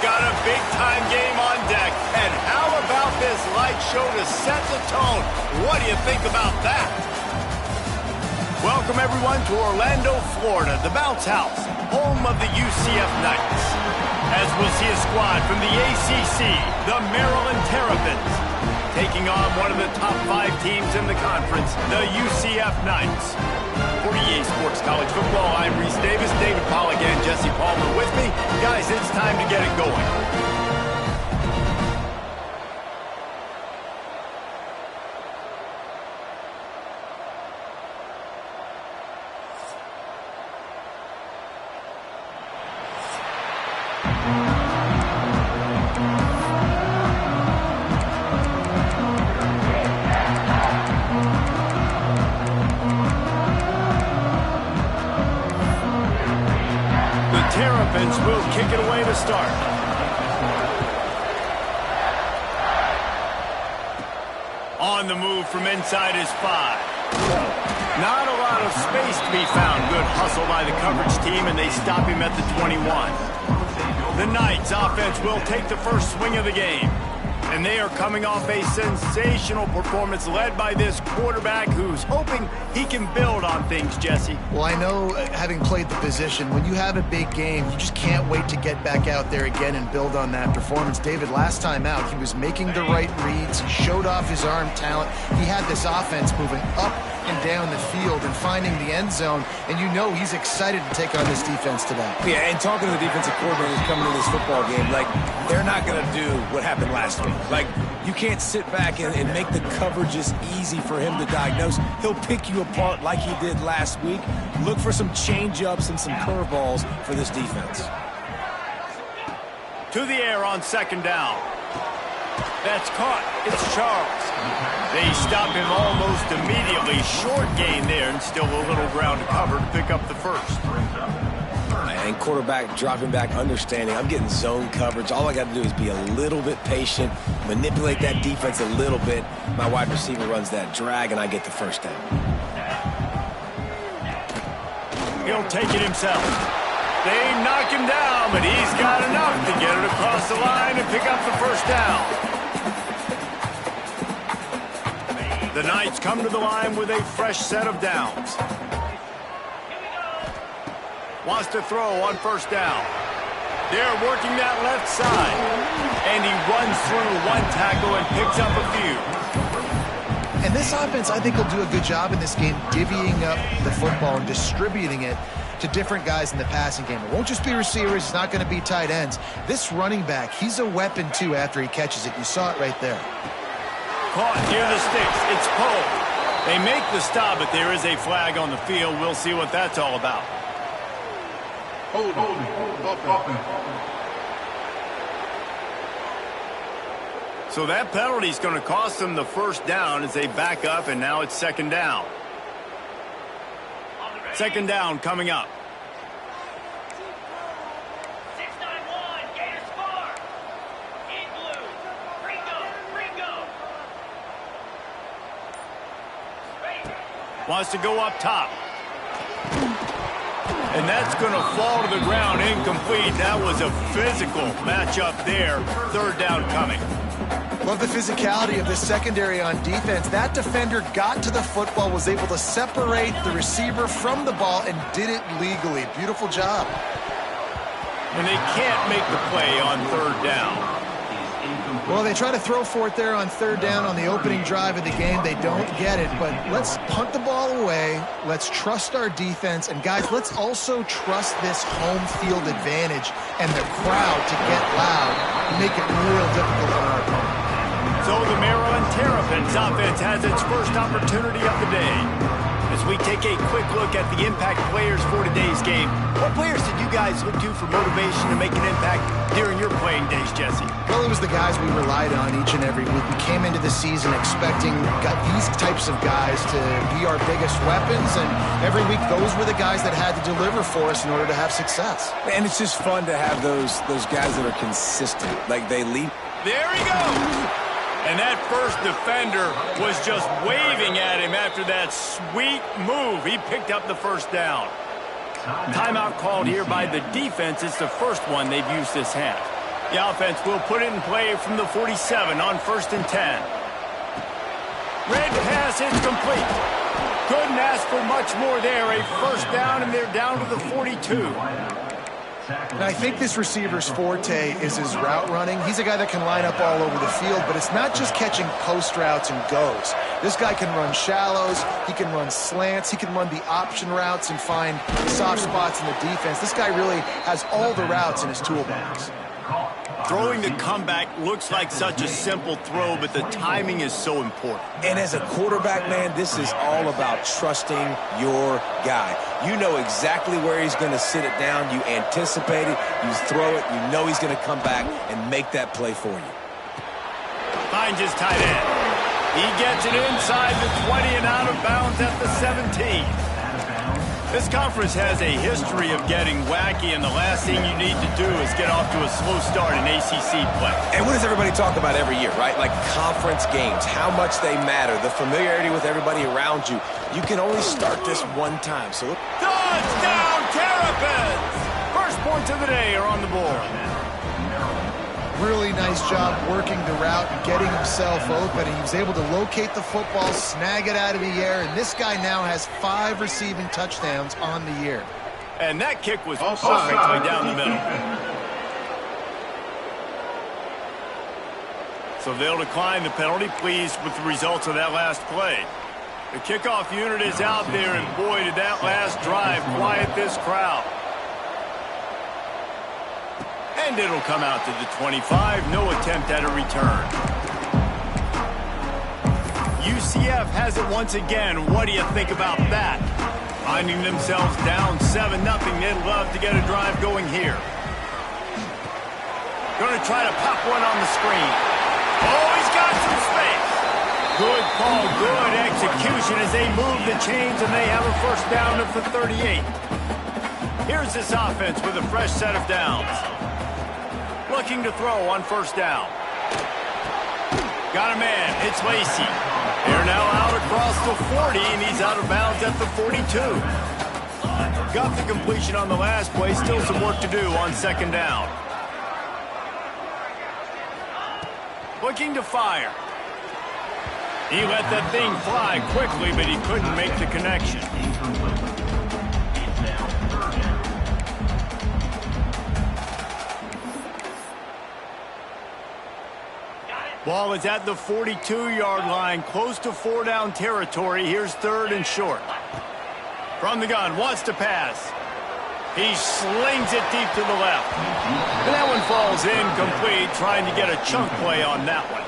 got a big-time game on deck. And how about this light show to set the tone? What do you think about that? Welcome, everyone, to Orlando, Florida, the Bounce House, home of the UCF Knights. As we'll see a squad from the ACC, the Maryland Terrapins, taking on one of the top 5 teams in the conference, the UCF Knights. For EA Sports College Football, I'm Reese Davis, David Pollack, and Jesse Palmer with me. Guys, it's time to get it going. Terrapins will kick it away to start. On the move from inside his 5. Not a lot of space to be found. Good hustle by the coverage team, and they stop him at the 21. The Knights offense will take the first swing of the game. And they are coming off a sensational performance led by this quarterback who's hoping he can build on things, Jesse. Well, I know, having played the position, when you have a big game, you just can't wait to get back out there again and build on that performance. David, last time out, he was making the right reads. He showed off his arm talent. He had this offense moving up and down the field and finding the end zone, and you know he's excited to take on this defense today. Yeah, and talking to the defensive coordinators coming into this football game, like, they're not going to do what happened last week. Like, you can't sit back and make the coverages easy for him to diagnose. He'll pick you apart like he did last week. Look for some change-ups and some curveballs for this defense. To the air on second down. That's caught. It's Charles. They stop him almost immediately. Short gain there, and still a little ground to cover to pick up the first. And quarterback dropping back, understanding I'm getting zone coverage. All I got to do is be a little bit patient, manipulate that defense a little bit. My wide receiver runs that drag, and I get the first down. He'll take it himself. They knock him down, but he's got enough to get it across the line and pick up the first down. The Knights come to the line with a fresh set of downs. Wants to throw on first down. They're working that left side. And he runs through one tackle and picks up a few. And this offense, I think, will do a good job in this game divvying up the football and distributing it to different guys in the passing game. It won't just be receivers. It's not going to be tight ends. This running back, he's a weapon, too, after he catches it. You saw it right there. Caught near the sticks. It's pulled. They make the stop, but there is a flag on the field. We'll see what that's all about. So that penalty is going to cost them the first down as they back up, and now it's second down. Second down coming up. Wants to go up top. And that's going to fall to the ground, incomplete. That was a physical matchup there. Third down coming. Love the physicality of this secondary on defense. That defender got to the football, was able to separate the receiver from the ball, and did it legally. Beautiful job. And they can't make the play on third down. Well, they try to throw for it there on third down on the opening drive of the game. They don't get it, but let's punt the ball away. Let's trust our defense. And, guys, let's also trust this home field advantage and the crowd to get loud and make it real difficult on our opponent. So the Maryland Terrapins offense has its first opportunity of the day. As we take a quick look at the impact players for today's game, what players did you guys look to for motivation to make an impact during your playing days, Jesse? Well, it was the guys we relied on each and every week. We came into the season expecting these types of guys to be our biggest weapons, and every week those were the guys that had to deliver for us in order to have success. And it's just fun to have those guys that are consistent. Like, they leap. There he goes! And that first defender was just waving at him after that sweet move. He picked up the first down. Timeout called here by the defense. It's the first one they've used this half. The offense will put it in play from the 47 on 1st and 10. Red pass is complete. Couldn't ask for much more there. A first down, and they're down to the 42. And I think this receiver's forte is his route running. He's a guy that can line up all over the field, but it's not just catching post routes and goes. This guy can run shallows, he can run slants, he can run the option routes and find soft spots in the defense. This guy really has all the routes in his toolbox. Throwing the comeback looks like such a simple throw, but the timing is so important. And as a quarterback, man, this is all about trusting your guy. You know exactly where he's going to sit it down. You anticipate it. You throw it. You know he's going to come back and make that play for you. Finds his tight end. He gets it inside the 20 and out of bounds at the 17. This conference has a history of getting wacky, and the last thing you need to do is get off to a slow start in ACC play. And what does everybody talk about every year, right? Like conference games, how much they matter, the familiarity with everybody around you. You can only start this one time. So touchdown, Terrapins! First points of the day are on the board. Really nice job working the route and getting himself open. He was able to locate the football, snag it out of the air, and this guy now has 5 receiving touchdowns on the year. And that kick was perfectly down the middle. So they'll decline the penalty, pleased with the results of that last play. The kickoff unit is out there, and boy, did that last drive quiet this crowd. And it'll come out to the 25. No attempt at a return. UCF has it once again. What do you think about that? Finding themselves down 7-0. They'd love to get a drive going here. Going to try to pop one on the screen. Oh, he's got some space. Good call, good execution as they move the chains, and they have a first down at the 38. Here's this offense with a fresh set of downs. Looking to throw on first down. Got a man. It's Lacey. They're now out across the 40, and he's out of bounds at the 42. Got the completion on the last play. Still some work to do on second down. Looking to fire. He let that thing fly quickly, but he couldn't make the connection. Ball is at the 42-yard line, close to 4-down territory. Here's 3rd and short. From the gun, wants to pass. He slings it deep to the left. And that one falls incomplete, trying to get a chunk play on that one.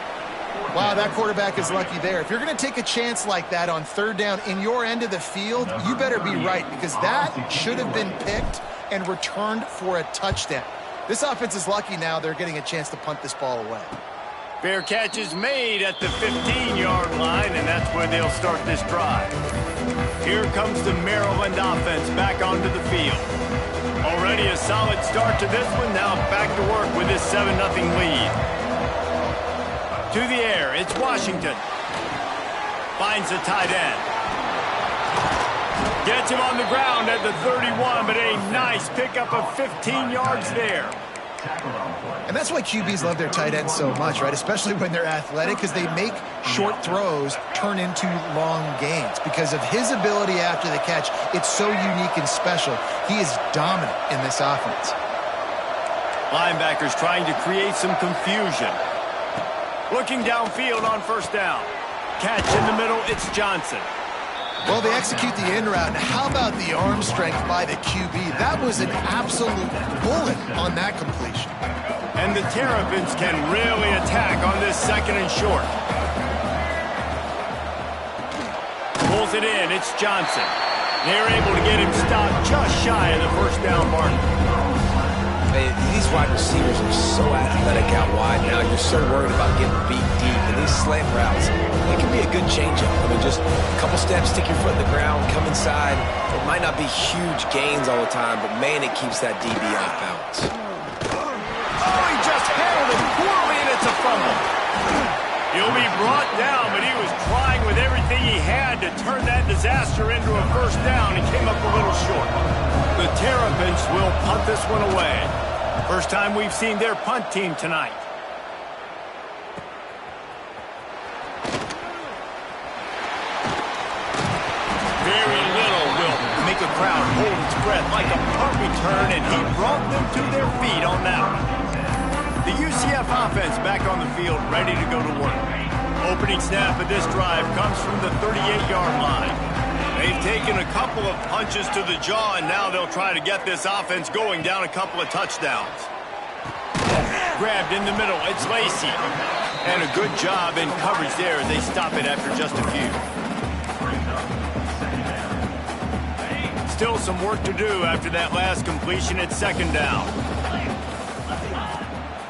Wow, that quarterback is lucky there. If you're going to take a chance like that on 3rd down in your end of the field, you better be right, because that should have been picked and returned for a touchdown. This offense is lucky now they're getting a chance to punt this ball away. Fair catch is made at the 15-yard line, and that's where they'll start this drive. Here comes the Maryland offense back onto the field. Already a solid start to this one. Now back to work with this 7-0 lead. To the air, it's Washington. Finds the tight end. Gets him on the ground at the 31, but a nice pickup of 15 yards there. And that's why QBs love their tight ends so much, right? Especially when they're athletic, because they make short throws turn into long gains. Because of his ability after the catch, it's so unique and special. He is dominant in this offense. Linebackers trying to create some confusion. Looking downfield on first down. Catch in the middle, it's Johnson. Well, they execute the in route. Now, how about the arm strength by the QB? That was an absolute bullet on that completion. And the Terrapins can really attack on this 2nd and short. Pulls it in, it's Johnson. They're able to get him stopped just shy of the first down mark. Hey, these wide receivers are so athletic out wide now. You're so worried about getting beat deep. And these slant routes, it can be a good changeup. I mean, just a couple steps, stick your foot in the ground, come inside. It might not be huge gains all the time, but, man, it keeps that DB off balance. Oh, he just handled it poorly, and it's a fumble. He'll be brought down, but he was trying with everything he had to turn that disaster into a first down. He came up a little short. The Terrapins will punt this one away. First time we've seen their punt team tonight. Very little will make a crowd hold its breath like a punt return, and he brought them to their feet on that one. The UCF offense back on the field, ready to go to work. Opening snap of this drive comes from the 38-yard line. They've taken a couple of punches to the jaw, and now they'll try to get this offense going down a couple of touchdowns. Grabbed in the middle, it's Lacey. And a good job in coverage there. They stop it after just a few. Still some work to do after that last completion at second down.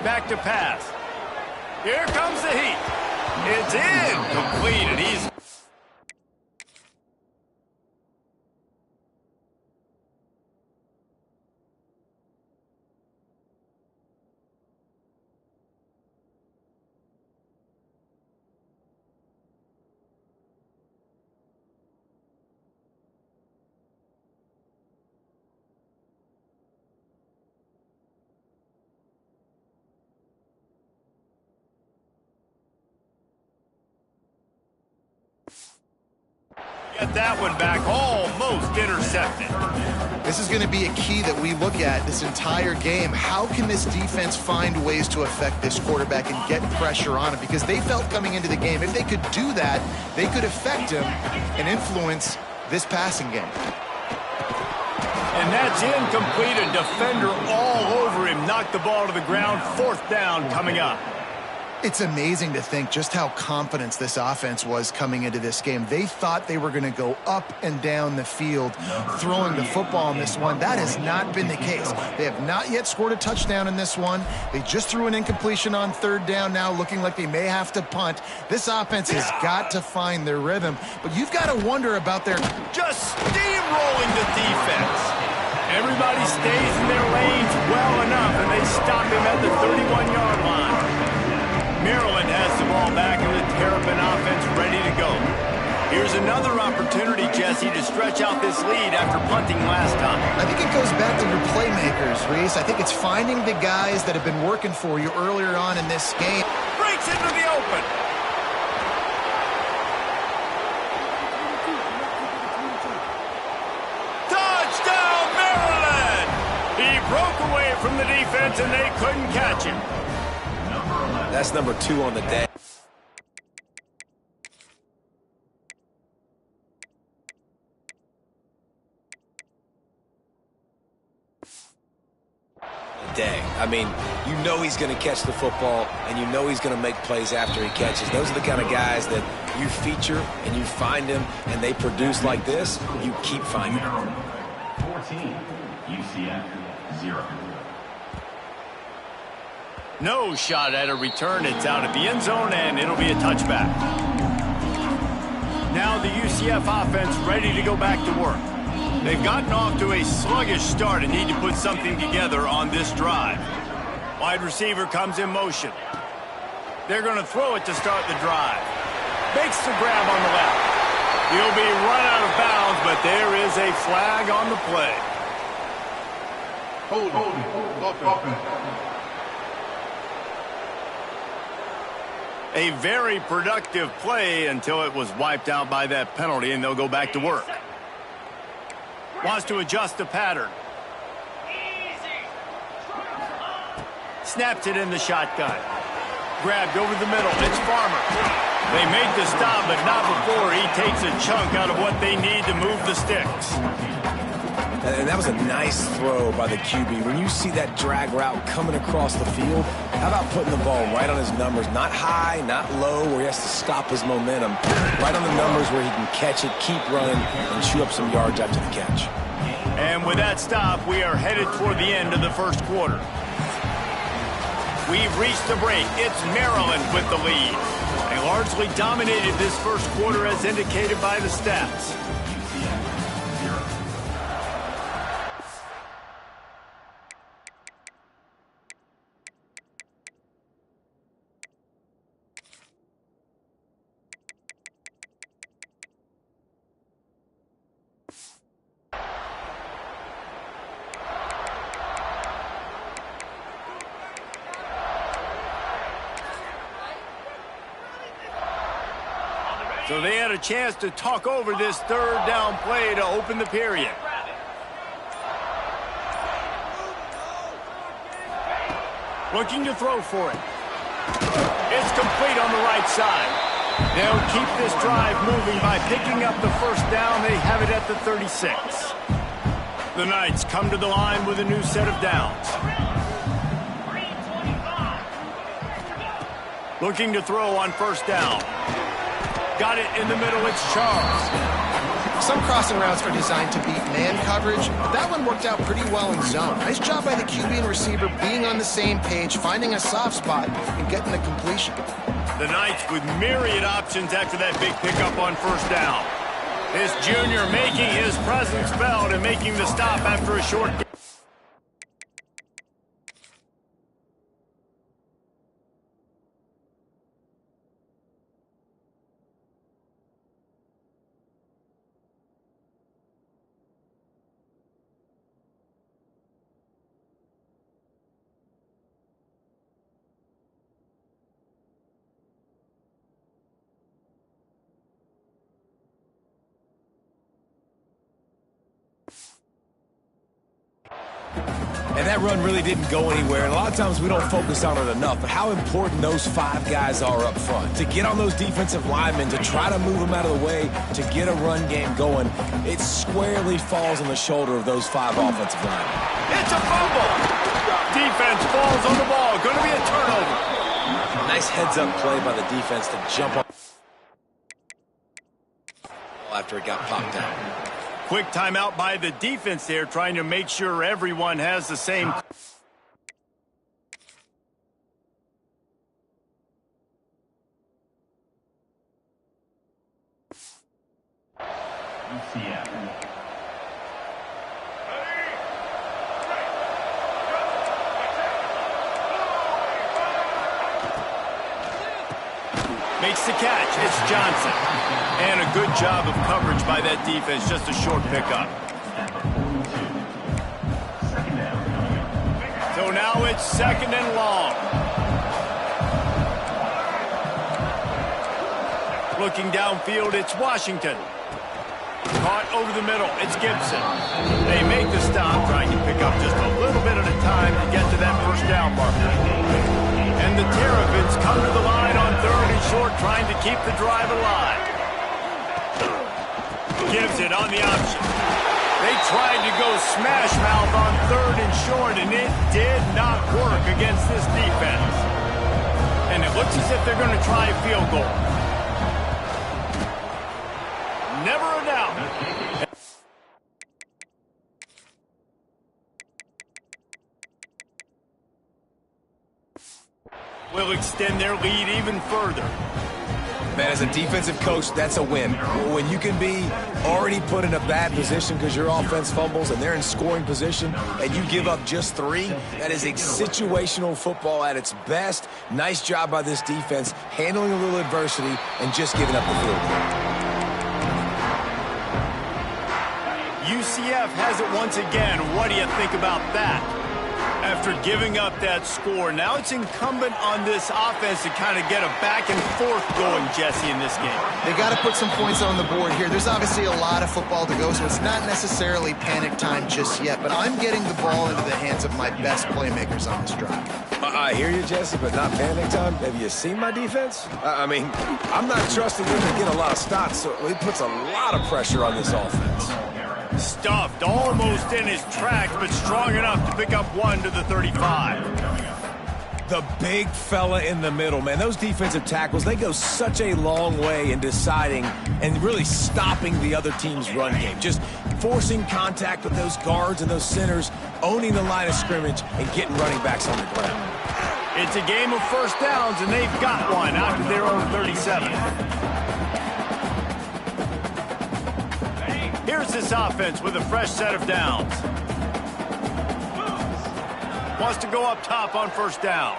Back to pass. Here comes the heat. It's incomplete, and he's... Get that one back, almost intercepted. This is going to be a key that we look at this entire game. How can this defense find ways to affect this quarterback and get pressure on him? Because they felt coming into the game, if they could do that, they could affect him and influence this passing game. And that's incomplete. A defender all over him. Knocked the ball to the ground. Fourth down coming up. It's amazing to think just how confident this offense was coming into this game. They thought they were going to go up and down the field throwing the football in this one. That has not been the case. They have not yet scored a touchdown in this one. They just threw an incompletion on third down now, looking like they may have to punt. This offense has got to find their rhythm, but you've got to wonder about their... Just steamrolling the defense. Everybody stays in their lanes well enough, and they stop him at the 31-yard line. Maryland has the ball back, and the Terrapin offense ready to go. Here's another opportunity, Jesse, to stretch out this lead after punting last time. I think it goes back to your playmakers, Reese. I think it's finding the guys that have been working for you earlier on in this game. Breaks into the open. Touchdown, Maryland! He broke away from the defense, and they couldn't catch him. That's number 2 on the day. I mean, you know he's going to catch the football, and you know he's going to make plays after he catches. Those are the kind of guys that you feature and you find them, and they produce like this. You keep finding them. 14, UCF 0. No shot at a return. It's out of the end zone, and it'll be a touchback. Now the UCF offense ready to go back to work. They've gotten off to a sluggish start and need to put something together on this drive. Wide receiver comes in motion. They're going to throw it to start the drive. Makes the grab on the left. He'll be run out of bounds, but there is a flag on the play. Offense. A very productive play until it was wiped out by that penalty, and they'll go back to work. Wants to adjust the pattern. Snaps it in the shotgun. Grabbed over the middle. It's Farmer. They make the stop, but not before he takes a chunk out of what they need to move the sticks. And that was a nice throw by the QB. When you see that drag route coming across the field, how about putting the ball right on his numbers? Not high, not low, where he has to stop his momentum. Right on the numbers where he can catch it, keep running, and chew up some yards after the catch. And with that stop, we are headed toward the end of the first quarter. We've reached the break. It's Maryland with the lead. They largely dominated this first quarter as indicated by the stats. So they had a chance to talk over this third down play to open the period. Looking to throw for it. It's complete on the right side. They'll keep this drive moving by picking up the first down. They have it at the 36. The Knights come to the line with a new set of downs. Looking to throw on first down. Got it in the middle. It's Charles. Some crossing routes are designed to beat man coverage, but that one worked out pretty well in zone. Nice job by the QB and receiver being on the same page, finding a soft spot, and getting the completion. The Knights with myriad options after that big pickup on first down. This junior making his presence felt and making the stop after a short game. And that run really didn't go anywhere. And a lot of times we don't focus on it enough, but how important those 5 guys are up front. To get on those defensive linemen, to try to move them out of the way, to get a run game going, it squarely falls on the shoulder of those 5 offensive linemen. It's a fumble. Defense falls on the ball. Going to be a turnover. Nice heads-up play by the defense to jump up after it got popped out. Quick timeout by the defense there, trying to make sure everyone has the same. UCF. Makes the catch. It's Johnson. And a good job of coverage by that defense. Just a short pickup. So now it's second and long. Looking downfield, it's Washington. Caught over the middle. It's Gibson. They make the stop, trying to pick up just a little bit at a time to get to that first down marker. And the Terrapins come to the line on third and short, trying to keep the drive alive. Gives it on the option. They tried to go smash mouth on third and short, and it did not work against this defense. And it looks as if they're going to try a field goal. Never a doubt. Will extend their lead even further. Man, as a defensive coach, that's a win. When you can be already put in a bad position because your offense fumbles and they're in scoring position and you give up just 3, that is a situational football at its best. Nice job by this defense, handling a little adversity and just giving up the field goal. UCF has it once again. What do you think about that? After giving up that score, now it's incumbent on this offense to kind of get a back and forth going, Jesse, in this game. They got to put some points on the board here. There's obviously a lot of football to go, so it's not necessarily panic time just yet, but I'm getting the ball into the hands of my best playmakers on this drive. I hear you, Jesse, but not panic time. Have you seen my defense? I mean, I'm not trusting them to get a lot of stops, so it puts a lot of pressure on this offense. Stuffed almost in his tracks, but strong enough to pick up 1 to the 35. The big fella in the middle, man. Those defensive tackles, they go such a long way in deciding and really stopping the other team's run game. Just forcing contact with those guards and those centers, owning the line of scrimmage, and getting running backs on the ground. It's a game of first downs, and they've got one out of their own 37. Here's this offense with a fresh set of downs. Wants to go up top on first down.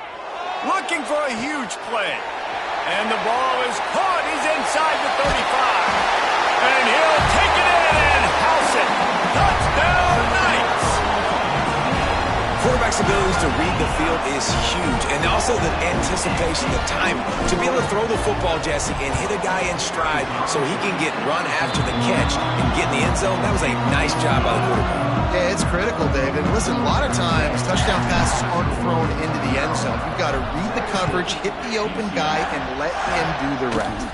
Looking for a huge play. And the ball is caught. He's inside the 35. And he'll take it in and house it. Touchdown, Knights! Quarterbacks have abilities to read the field is huge. And also the anticipation, the time to be able to throw the football, Jesse, and hit a guy in stride so he can get run after the catch and get in the end zone. That was a nice job by the quarterback. Yeah, it's critical, David. Listen, a lot of times touchdown passes aren't thrown into the end zone. You've got to read the coverage, hit the open guy, and let him do the rest.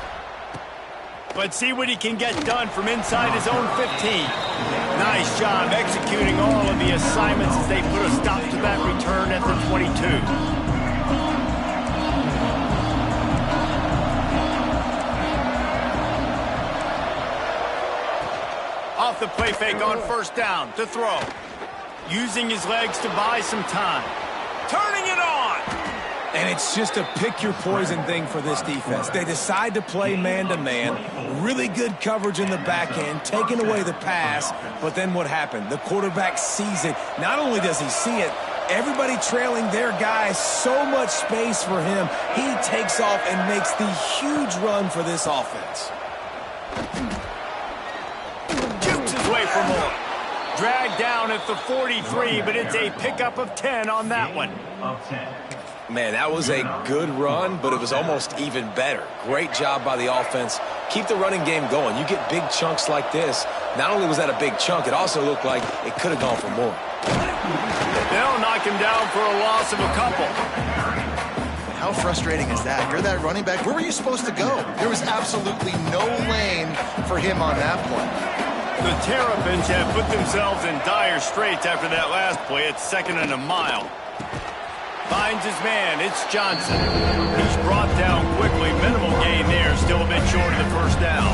Let's see what he can get done from inside his own 15. Nice job executing all of the assignments as they put a stop to that return at the 22. Off the play fake on first down to throw. Using his legs to buy some time. Turning it on! And it's just a pick-your-poison thing for this defense. They decide to play man-to-man, really good coverage in the back end, taking away the pass, but then what happened? The quarterback sees it. Not only does he see it, everybody trailing their guy, so much space for him. He takes off and makes the huge run for this offense. Jukes his way for more. Dragged down at the 43, but it's a pickup of 10 on that one. Of 10. Man, that was a good run, but it was almost even better. Great job by the offense. Keep the running game going. You get big chunks like this. Not only was that a big chunk, it also looked like it could have gone for more. They'll knock him down for a loss of a couple. How frustrating is that? You're that running back. Where were you supposed to go? There was absolutely no lane for him on that play. The Terrapins have put themselves in dire straits after that last play. It's 2nd and a mile. Finds his man. It's Johnson. He's brought down quickly. Minimal gain there. Still a bit short of the first down.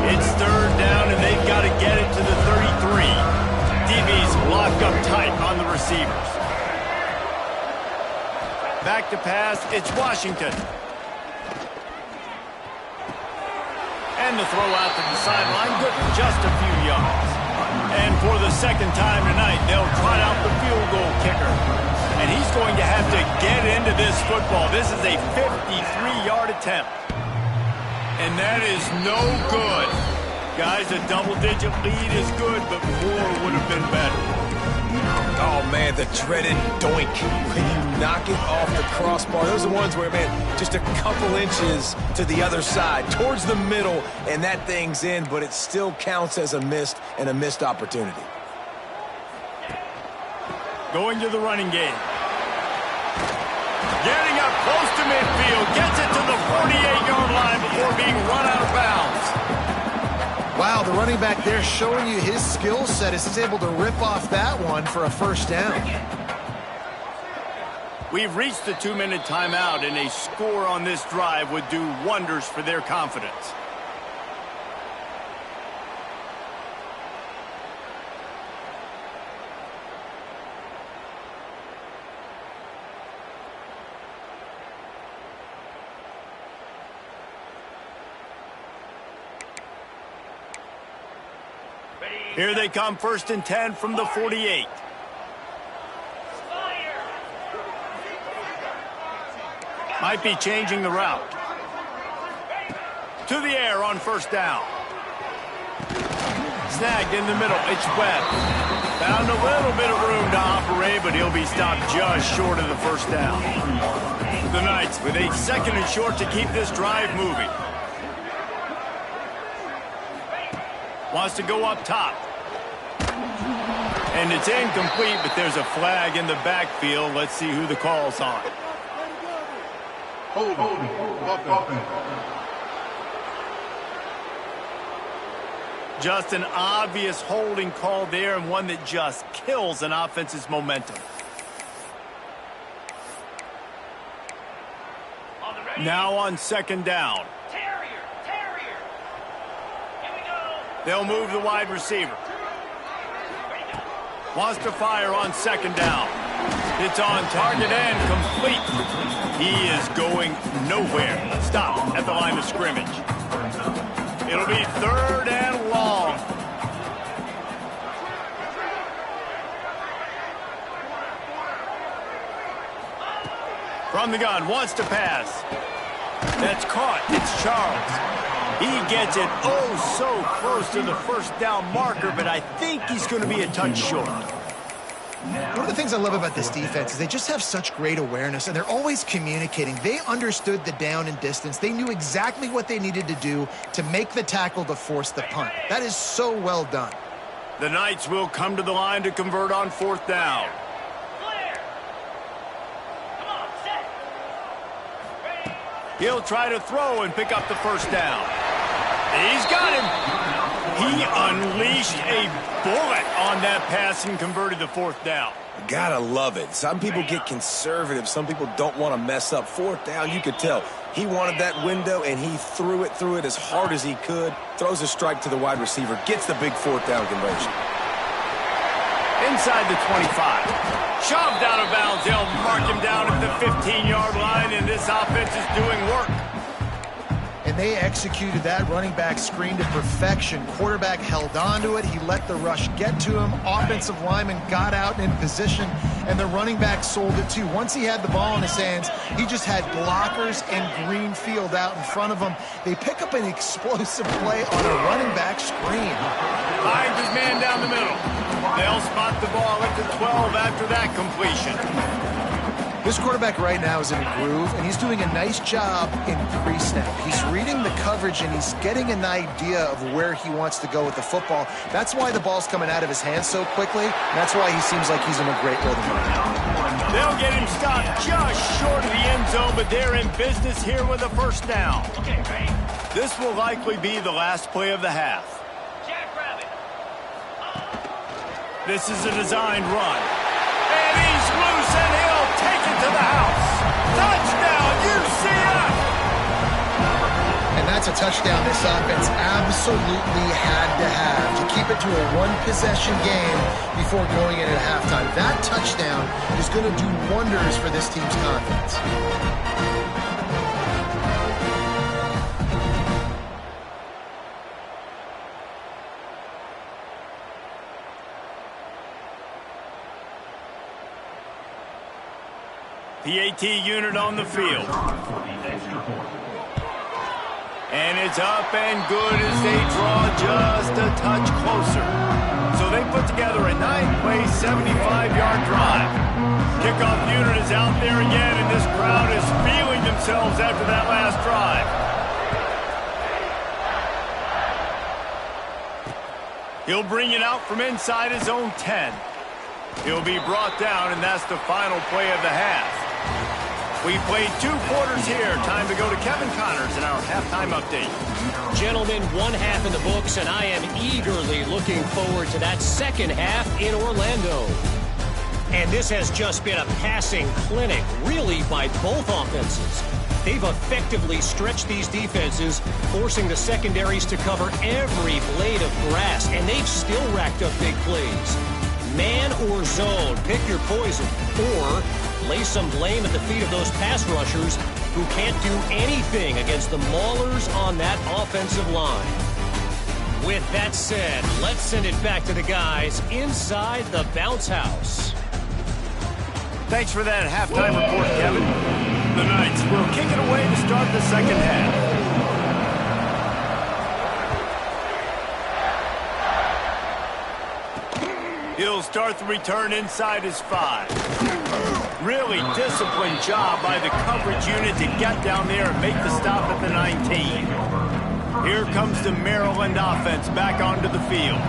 It's 3rd down, and they've got to get it to the 33. DB's locked up tight on the receivers. Back to pass. It's Washington. And the throw out to the sideline. Good for just a few yards. And for the 2nd time tonight, they'll trot out the field goal kicker. And he's going to have to get into this football. This is a 53-yard attempt. And that is no good. Guys, a double-digit lead is good, but more would have been better. Oh, man, the dreaded doink. When you knock it off the crossbar. Those are the ones where, man, just a couple inches to the other side, towards the middle, and that thing's in, but it still counts as a missed opportunity. Going to the running game. Getting up close to midfield. Gets it to the 48-yard line before being run out of bounds. Wow, the running back there showing you his skill set as he's able to rip off that one for a first down. We've reached the 2-minute timeout, and a score on this drive would do wonders for their confidence. Here they come, 1st and 10 from the 48. Might be changing the route. To the air on 1st down. Snagged in the middle. It's Webb. Found a little bit of room to operate, but he'll be stopped just short of the 1st down. The Knights with a 2nd and short to keep this drive moving. Wants to go up top. And it's incomplete, but there's a flag in the backfield. Let's see who the call's on. Just an obvious holding call there, and one that just kills an offense's momentum. Now on 2nd down. They'll move the wide receiver. Wants to fire on 2nd down. It's on target and complete. He is going nowhere. Stop at the line of scrimmage. It'll be 3rd and long. From the gun, wants to pass. That's caught. It's Charles. He gets it so close to the 1st down marker, but I think he's going to be a touch short. One of the things I love about this defense is they just have such great awareness, and they're always communicating. They understood the down and distance. They knew exactly what they needed to do to make the tackle to force the punt. That is so well done. The Knights will come to the line to convert on 4th down. He'll try to throw and pick up the 1st down. He's got him. He unleashed a bullet on that pass and converted the 4th down. Gotta love it. Some people get conservative. Some people don't want to mess up. 4th down, you could tell. He wanted that window, and he threw it as hard as he could. Throws a strike to the wide receiver. Gets the big 4th down conversion. Inside the 25. Shoved out of bounds. They'll mark him down at the 15-yard line, and this offense is doing work. And they executed that running back screen to perfection. Quarterback held on to it. He let the rush get to him. Offensive lineman got out in position, and the running back sold it too. Once he had the ball in his hands, he just had blockers and green field out in front of him. They pick up an explosive play on a running back screen. Finds his man down the middle. They'll spot the ball at the 12 after that completion. This quarterback right now is in a groove, and he's doing a nice job in pre-snap. He's reading the coverage, and he's getting an idea of where he wants to go with the football. That's why the ball's coming out of his hands so quickly. That's why he seems like he's in a great rhythm right now. They'll get him stopped just short of the end zone, but they're in business here with a 1st down. This will likely be the last play of the half. This is a designed run. And he's loose, and he'll take it to the house. Touchdown, UCF! And that's a touchdown this offense absolutely had to have to keep it to a one-possession game before going in at halftime. That touchdown is going to do wonders for this team's confidence. PAT unit on the field. And it's up and good as they draw just a touch closer. So they put together a 9-play, 75-yard drive. Kickoff unit is out there again, and this crowd is feeling themselves after that last drive. He'll bring it out from inside his own 10. He'll be brought down, and that's the final play of the half. We played 2 quarters here. Time to go to Kevin Connors in our halftime update. Gentlemen, 1 half in the books, and I am eagerly looking forward to that second half in Orlando. And this has just been a passing clinic, really, by both offenses. They've effectively stretched these defenses, forcing the secondaries to cover every blade of grass, and they've still racked up big plays. Man or zone, pick your poison, or lay some blame at the feet of those pass rushers who can't do anything against the maulers on that offensive line. With that said, let's send it back to the guys inside the bounce house. Thanks for that halftime report, Kevin. The Knights will kick it away to start the second half. He'll start the return inside his 5. Really disciplined job by the coverage unit to get down there and make the stop at the 19. Here comes the Maryland offense back onto the field.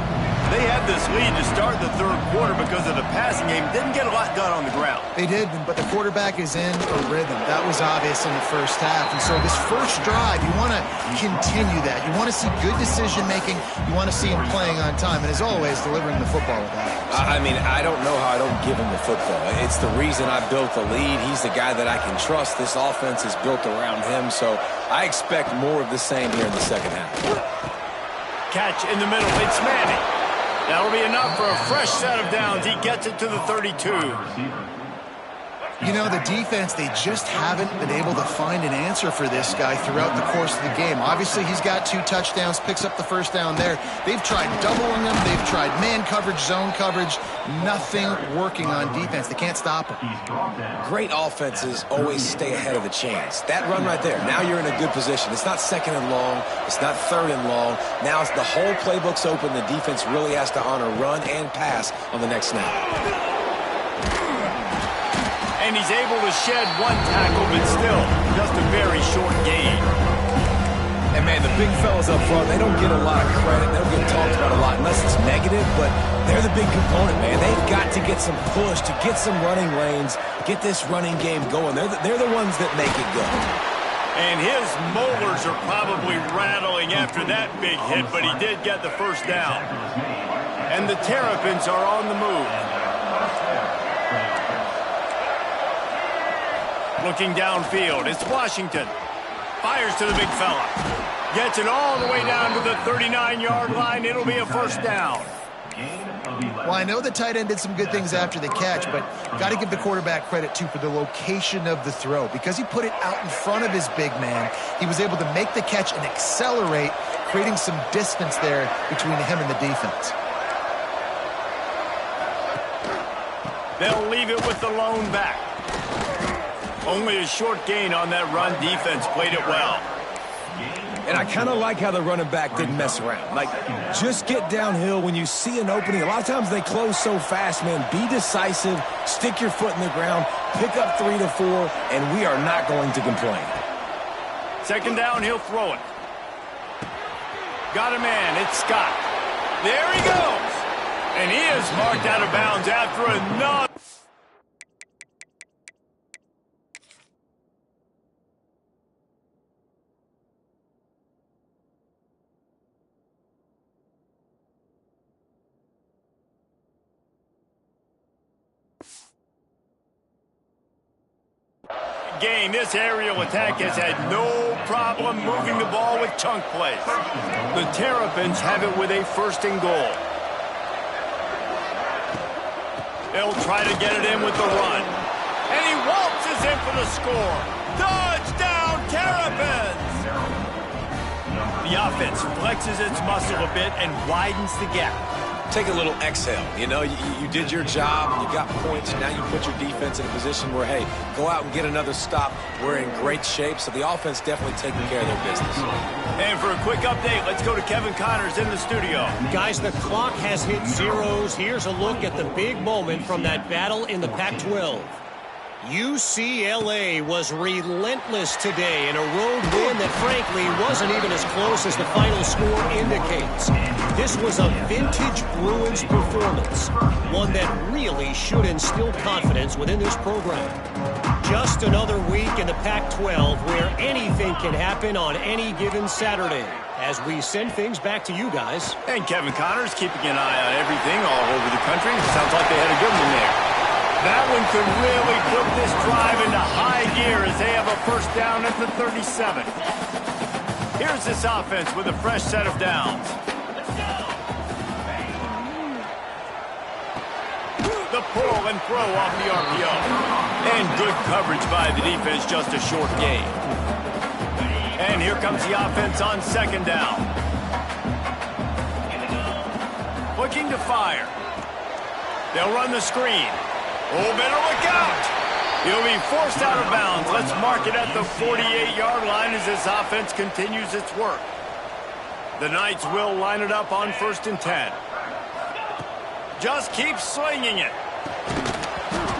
They had this lead to start the 3rd quarter because of the passing game. Didn't get a lot done on the ground. They did, but the quarterback is in a rhythm. That was obvious in the first half. And so this first drive, you want to continue that. You want to see good decision-making. You want to see him playing on time. And as always, delivering the football with that. I mean, I don't know how I don't give him the football. It's the reason I built the lead. He's the guy that I can trust. This offense is built around him. So I expect more of the same here in the second half. Catch in the middle. It's Manning. That'll be enough for a fresh set of downs. He gets it to the 32. You know, the defense, they just haven't been able to find an answer for this guy throughout the course of the game. Obviously, he's got 2 touchdowns, picks up the 1st down there. They've tried doubling him. They've tried man coverage, zone coverage. Nothing working on defense. They can't stop him. Great offenses always stay ahead of the chains. That run right there, now you're in a good position. It's not 2nd and long. It's not 3rd and long. Now the whole playbook's open. The defense really has to honor run and pass on the next snap. And he's able to shed one tackle, but still, just a very short gain. And, man, the big fellas up front, they don't get a lot of credit. They don't get talked about a lot unless it's negative, but they're the big component, man. They've got to get some push, to get some running lanes, get this running game going. They're the ones that make it go. And his molars are probably rattling after that big hit, but he did get the first down. And the Terrapins are on the move. Looking downfield, it's Washington. Fires to the big fella. Gets it all the way down to the 39-yard line. It'll be a first down. Well, I know the tight end did some good things after the catch, but got to give the quarterback credit, too, for the location of the throw. Because he put it out in front of his big man, he was able to make the catch and accelerate, creating some distance there between him and the defense. They'll leave it with the lone back. Only a short gain on that run. Defense played it well. And I kind of like how the running back didn't mess around. Like, just get downhill when you see an opening. A lot of times they close so fast, man. Be decisive, stick your foot in the ground, pick up 3 to 4, and we are not going to complain. Second down, he'll throw it. Got a man, it's Scott. There he goes. And he is marked out of bounds after another. Game. This aerial attack has had no problem moving the ball with chunk plays. The Terrapins have it with a first and goal. They'll try to get it in with the run. And he waltzes in for the score. Touchdown, Terrapins! The offense flexes its muscle a bit and widens the gap. Take a little exhale. You know, you did your job, you got points, now you put your defense in a position where, hey, go out and get another stop. We're in great shape, so the offense definitely taking care of their business. And for a quick update, let's go to Kevin Connors in the studio. Guys, the clock has hit zeros. Here's a look at the big moment from that battle in the Pac-12. UCLA was relentless today in a road win that frankly wasn't even as close as the final score indicates. This was a vintage Bruins performance, one that really should instill confidence within this program. Just another week in the Pac-12 where anything can happen on any given Saturday. As we send things back to you guys. And Kevin Connors keeping an eye on everything all over the country. Sounds like they had a good one there. That one could really put this drive into high gear as they have a first down at the 37. Here's this offense with a fresh set of downs. The pull and throw off the RPO. And good coverage by the defense, just a short gain. And here comes the offense on second down. Looking to fire. They'll run the screen. Oh, better look out. He'll be forced out of bounds. Let's mark it at the 48-yard line as this offense continues its work. The Knights will line it up on 1st and 10. Just keep slinging it.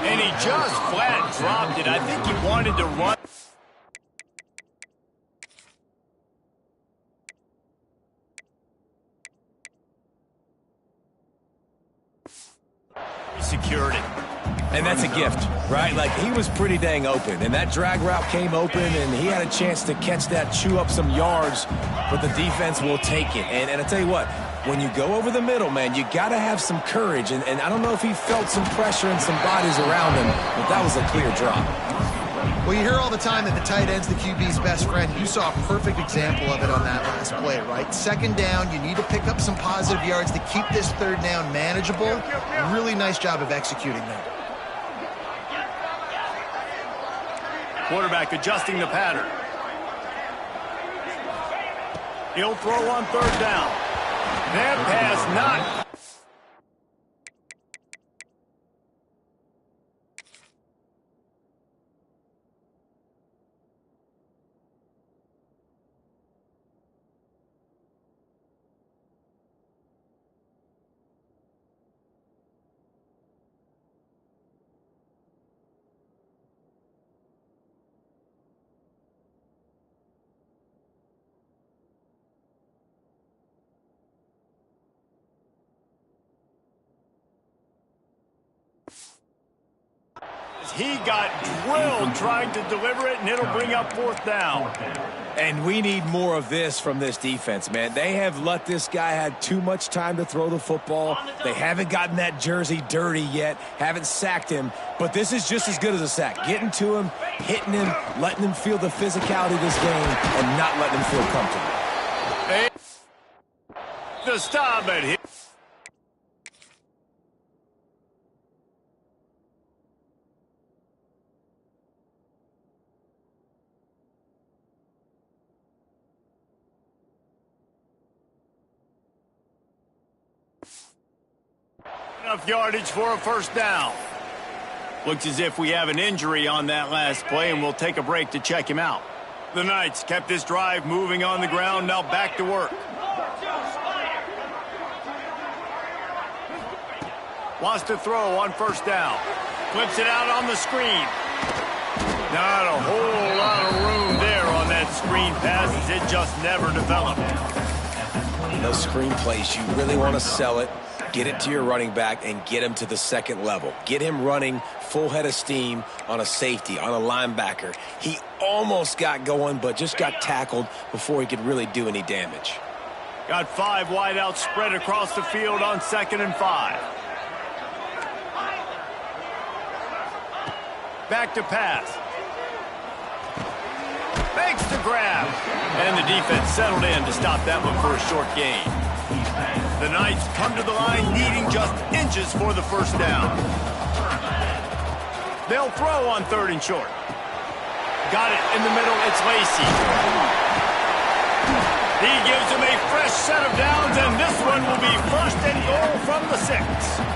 And he just flat dropped it. I think he wanted to run. Secured it. And that's a gift, right? Like, he was pretty dang open, and that drag route came open, and he had a chance to catch that, chew up some yards, but the defense will take it. And I tell you what, when you go over the middle, man, you got to have some courage, and I don't know if he felt some pressure and some bodies around him, but that was a clear drop. Well, you hear all the time that the tight end's the QB's best friend. You saw a perfect example of it on that last play, right? Second down, you need to pick up some positive yards to keep this third down manageable. Really nice job of executing that. Quarterback adjusting the pattern. He'll throw on third down. That pass not. He got drilled trying to deliver it, and it'll bring up 4th down. And we need more of this from this defense, man. They have let this guy have too much time to throw the football. They haven't gotten that jersey dirty yet, haven't sacked him. But this is just as good as a sack. Getting to him, hitting him, letting him feel the physicality of this game, and not letting him feel comfortable. The stop at him. Enough yardage for a 1st down. Looks as if we have an injury on that last play, and we'll take a break to check him out. The Knights kept this drive moving on the ground, now back to work. Wants to throw on 1st down. Flips it out on the screen. Not a whole lot of room there on that screen pass, as it just never developed. Those screen plays, you really want to sell it. Get it to your running back and get him to the 2nd level. Get him running full head of steam on a safety, on a linebacker. He almost got going, but just got tackled before he could really do any damage. Got 5 wideouts spread across the field on 2nd and 5. Back to pass. Fakes to grab. And the defense settled in to stop that one for a short gain. The Knights come to the line needing just inches for the 1st down. They'll throw on 3rd and short. Got it in the middle. It's Lacey. He gives him a fresh set of downs, and this one will be 1st and goal from the 6.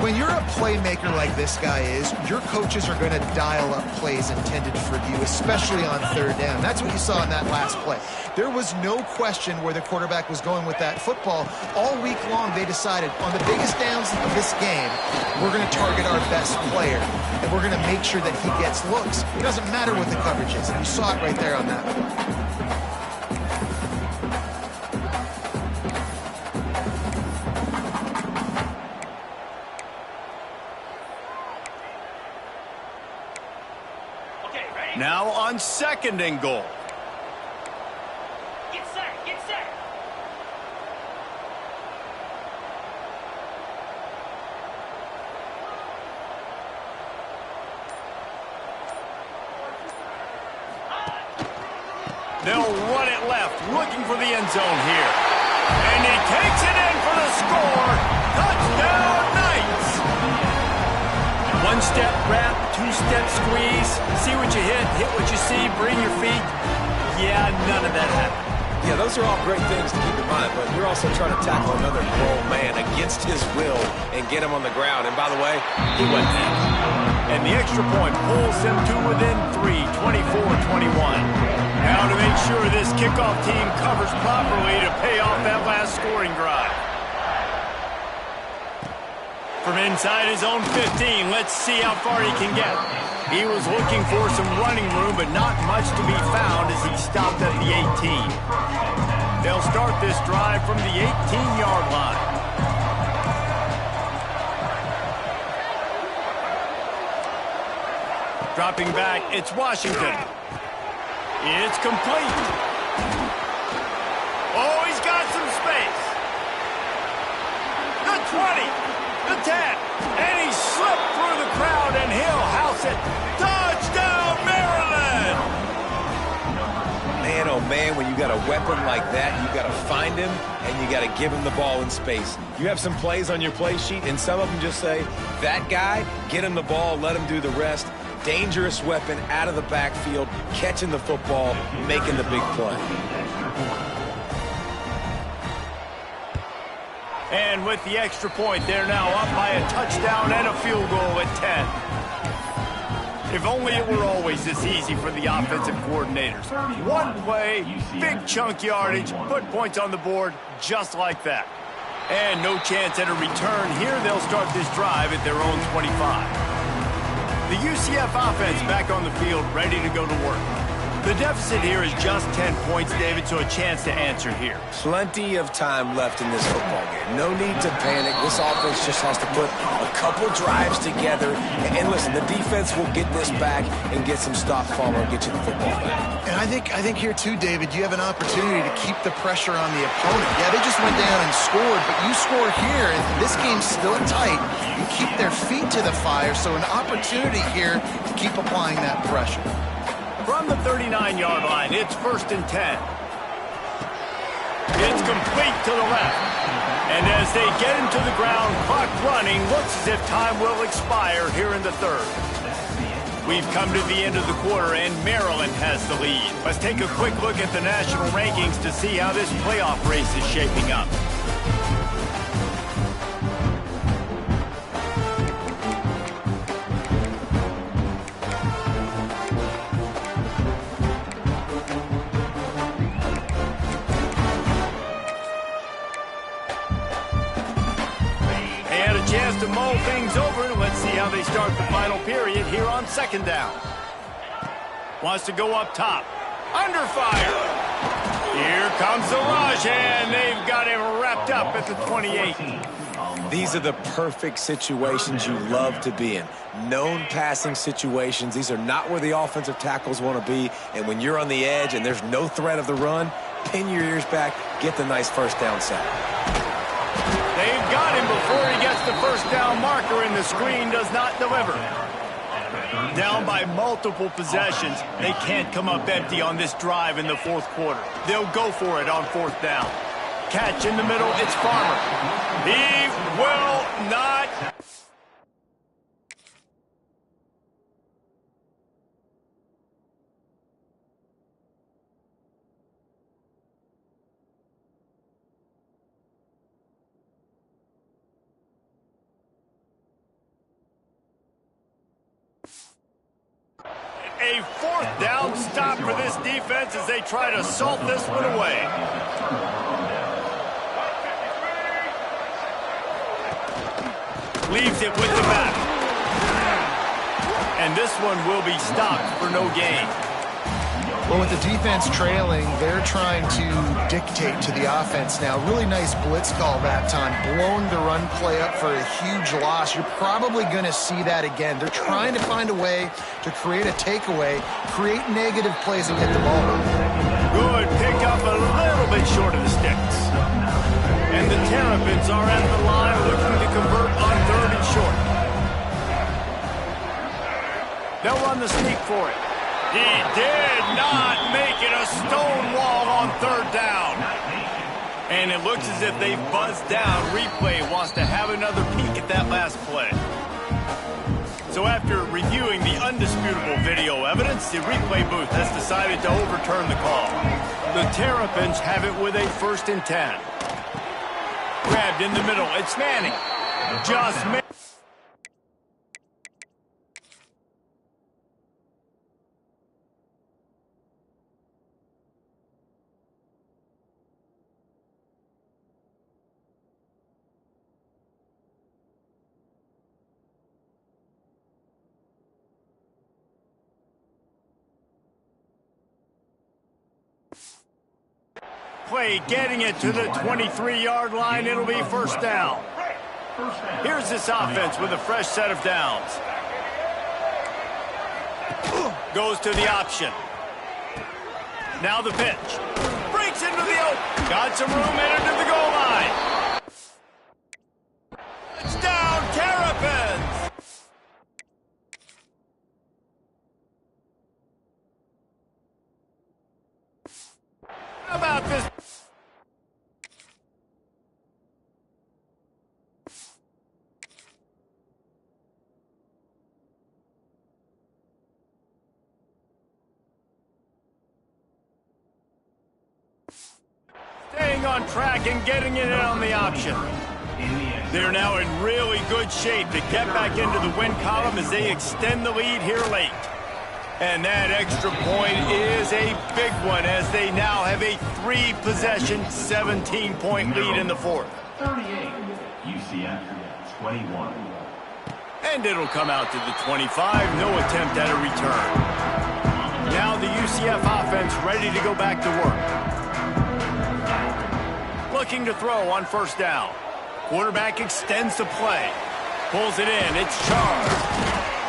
When you're a playmaker like this guy is, your coaches are going to dial up plays intended for you, especially on 3rd down. That's what you saw in that last play. There was no question where the quarterback was going with that football. All week long, they decided on the biggest downs of this game, we're going to target our best player, and we're going to make sure that he gets looks. It doesn't matter what the coverage is. You saw it right there on that one. Now on 2nd and goal. Get set, get set. They'll run it left, looking for the end zone here. And he takes it in for the score. Touchdown, Knights! 1-step wrap, 2-step squeeze. See what you hit what you see, bring your feet. Yeah, none of that happened. Yeah, those are all great things to keep in mind, but you're also trying to tackle another grown man against his will and get him on the ground. And by the way, he went down. And the extra point pulls him to within 3, 24-21. Now to make sure this kickoff team covers properly to pay off that last scoring drive. From inside his own 15, let's see how far he can get. He was looking for some running room, but not much to be found as he stopped at the 18. They'll start this drive from the 18-yard line. Dropping back, it's Washington. It's complete. Oh, he's got some space. The 20. The 10, and he slipped through the crowd, and he'll house it. Touchdown, Maryland! Man, oh man, when you got a weapon like that, you got to find him, and you got to give him the ball in space. You have some plays on your play sheet, and some of them just say, that guy, get him the ball, let him do the rest. Dangerous weapon out of the backfield, catching the football, making the big play. And with the extra point, they're now up by a touchdown and a field goal at 10. If only it were always this easy for the offensive coordinators. One play, big chunk yardage, put points on the board just like that. And no chance at a return here. They'll start this drive at their own 25. The UCF offense back on the field, ready to go to work. The deficit here is just 10 points, David, so a chance to answer here. Plenty of time left in this football game. No need to panic. This offense just has to put a couple drives together. And listen, the defense will get this back and get some stop follow and get you the football back. And I think here too, David, you have an opportunity to keep the pressure on the opponent. Yeah, they just went down and scored, but you score here, and this game's still tight. You keep their feet to the fire, so an opportunity here to keep applying that pressure. From the 39-yard line, it's 1st and 10. It's complete to the left. And as they get into the ground, clock running, looks as if time will expire here in the 3rd. We've come to the end of the quarter, and Maryland has the lead. Let's take a quick look at the national rankings to see how this playoff race is shaping up. Chance to mull things over, and let's see how they start the final period here on 2nd down. Wants to go up top. Under fire. Here comes the rush, and they've got him wrapped up at the 28. These are the perfect situations you love to be in. Known passing situations. These are not where the offensive tackles want to be. And when you're on the edge and there's no threat of the run, pin your ears back, get the nice 1st down sack. They've got him before he gets the 1st down marker, and the screen does not deliver. Down by multiple possessions, they can't come up empty on this drive in the 4th quarter. They'll go for it on 4th down. Catch in the middle, it's Farmer. He will not. A 4th down stop for this defense as they try to salt this one away. Leaves it with the back. And this one will be stopped for no gain. Well, with the defense trailing, they're trying to dictate to the offense now. Really nice blitz call that time, blowing the run play up for a huge loss. You're probably going to see that again. They're trying to find a way to create a takeaway, create negative plays, and get the ball. Good pick up a little bit short of the sticks. And the Terrapins are at the line looking to convert on 3rd and short. They'll run the sneak for it. He did not make it a stone wall on 3rd down. And it looks as if they buzzed down. Replay wants to have another peek at that last play. So after reviewing the undisputable video evidence, the replay booth has decided to overturn the call. The Terrapins have it with a 1st and 10. Grabbed in the middle. It's Manning. Just made. Play getting it to the 23-yard line. It'll be 1st down. Here's this offense with a fresh set of downs. Goes to the option. Now the pitch. Breaks into the open. Got some room headed to the goal line. Touchdown, Terrapins! How about this? Staying on track and getting it in on the option. They're now in really good shape to get back into the win column as they extend the lead here late. And that extra point is a big one as they now have a 3-possession, 17-point lead in the 4th. 38, UCF 21. And it'll come out to the 25. No attempt at a return. Now the UCF offense ready to go back to work. Looking to throw on first down. Quarterback extends the play. Pulls it in. It's charged.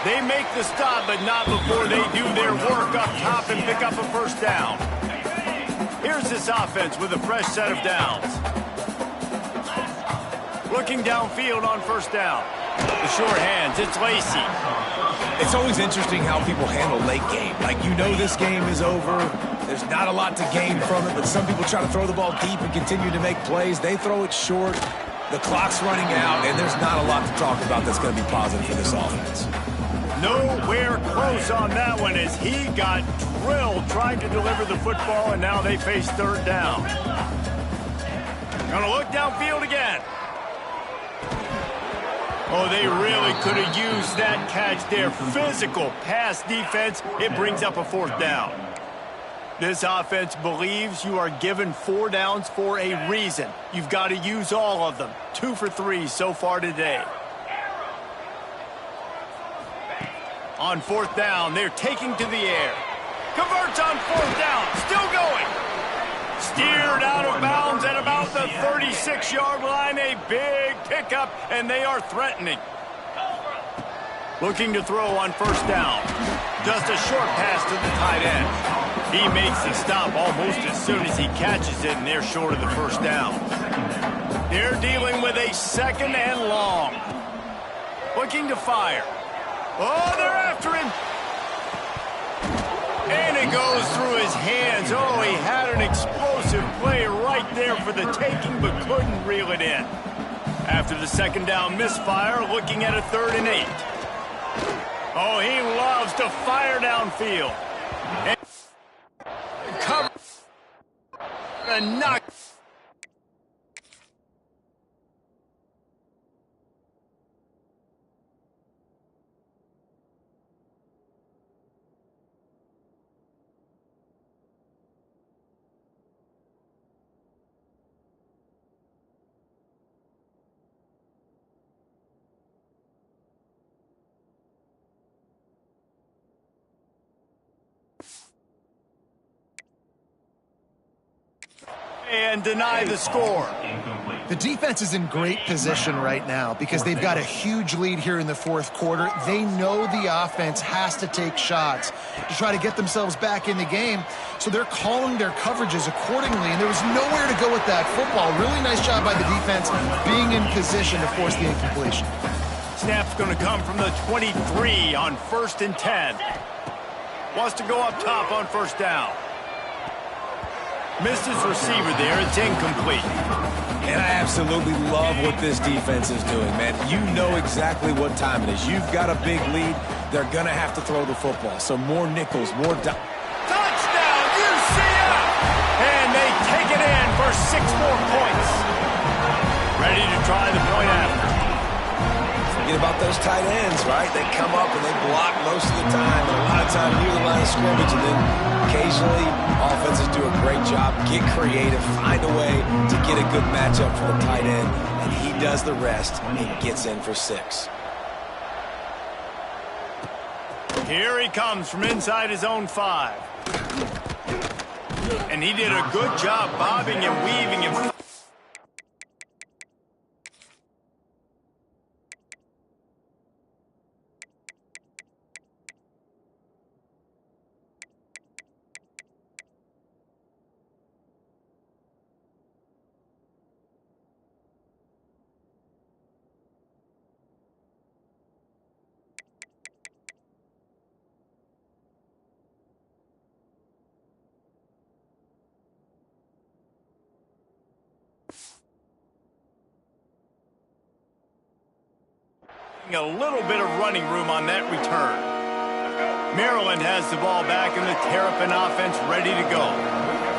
They make the stop, but not before they do their work up top and pick up a first down. Here's this offense with a fresh set of downs. Looking downfield on first down. The short hands, it's Lacey. It's always interesting how people handle late game. Like, you know this game is over. There's not a lot to gain from it, but some people try to throw the ball deep and continue to make plays. They throw it short. The clock's running out, and there's not a lot to talk about that's going to be positive for this offense. Nowhere close on that one as he got drilled trying to deliver the football, and now they face third down. Gonna look downfield again. Oh, they really could have used that catch there. Physical pass defense. It brings up a fourth down. This offense believes you are given 4 downs for a reason. You've got to use all of them. 2 for 3 so far today. On fourth down, they're taking to the air. Converts on fourth down. Still going. Steered out of bounds at about the 36-yard line. A big pickup, and they are threatening. Looking to throw on first down. Just a short pass to the tight end. He makes the stop almost as soon as he catches it, and they're short of the first down. They're dealing with a second and long. Looking to fire. Oh, they're after him. And it goes through his hands. Oh, he had an explosive play right there for the taking, but couldn't reel it in. After the second down misfire, looking at a 3rd and 8. Oh, he loves to fire downfield. And cover and knock. And deny the score. The defense is in great position right now because they've got a huge lead here in the fourth quarter. They know the offense has to take shots to try to get themselves back in the game, so they're calling their coverages accordingly, and there was nowhere to go with that football. Really nice job by the defense being in position to force the incompletion. Snap's going to come from the 23 on 1st and 10. Wants to go up top on first down. Missed his receiver there. It's incomplete. And I absolutely love what this defense is doing, man. You know exactly what time it is. You've got a big lead. They're going to have to throw the football. So more nickels, more... Touchdown, UCF! And they take it in for 6 more points. Ready to try the point after. Forget about those tight ends, right? They come up and they block most of the time, and a lot of time near the line of scrimmage, and then occasionally offenses do a great job, get creative, find a way to get a good matchup for the tight end, and he does the rest and gets in for 6. Here he comes from inside his own 5. And he did a good job bobbing and weaving and... a little bit of running room on that return. Maryland has the ball back and the Terrapin offense ready to go.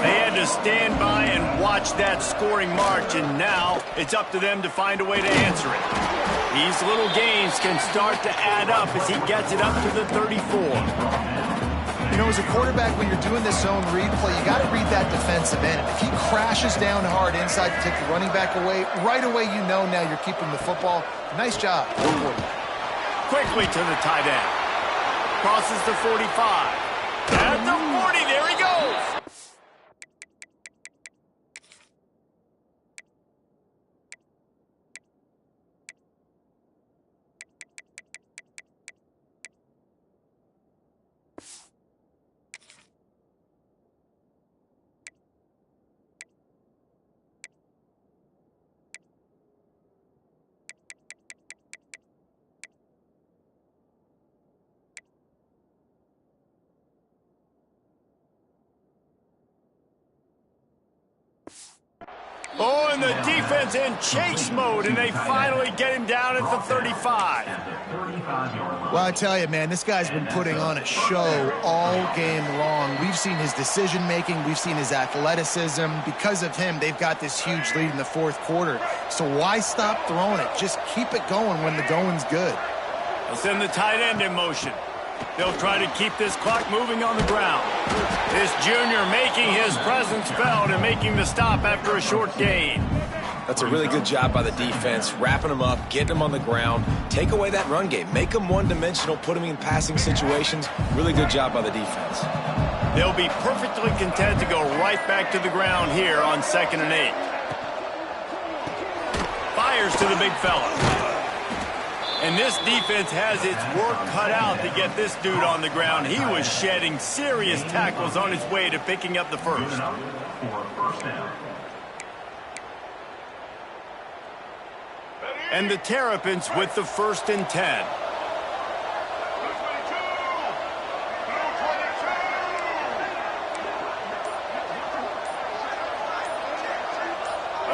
They had to stand by and watch that scoring march, and now it's up to them to find a way to answer it. These little gains can start to add up as he gets it up to the 34. You know, as a quarterback, when you're doing this zone read play, you got to read that defensive end. If he crashes down hard inside to take the running back away, right away you know now you're keeping the football. Nice job. Quickly to the tight end. Crosses the 45. At the 40, there Oh, and the defense in chase mode, and they finally get him down at the 35. Well, I tell you, man, this guy's been putting on a show all game long. We've seen his decision-making. We've seen his athleticism. Because of him, they've got this huge lead in the fourth quarter. So why stop throwing it? Just keep it going when the going's good. They'll send the tight end in motion. They'll try to keep this clock moving on the ground. This junior making his presence felt and making the stop after a short gain. That's a really good job by the defense, wrapping them up, getting them on the ground, take away that run game, make them one-dimensional, put them in passing situations. Really good job by the defense. They'll be perfectly content to go right back to the ground here on 2nd and 8. Fires to the big fella. And this defense has its work cut out to get this dude on the ground. He was shedding serious tackles on his way to picking up the first. And the Terrapins with the 1st and 10.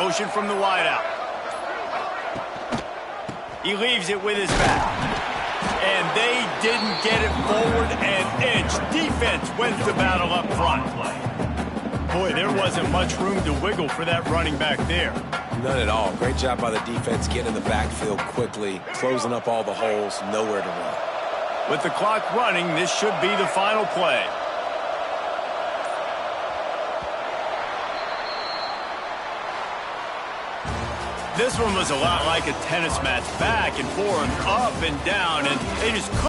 Motion from the wideout. He leaves it with his back. And they didn't get it forward an inch. Defense wins the battle up front. Boy, there wasn't much room to wiggle for that running back there. None at all. Great job by the defense getting in the backfield quickly, closing up all the holes, nowhere to run. With the clock running, this should be the final play. This one was a lot like a tennis match, back and forth, up and down, and they just couldn't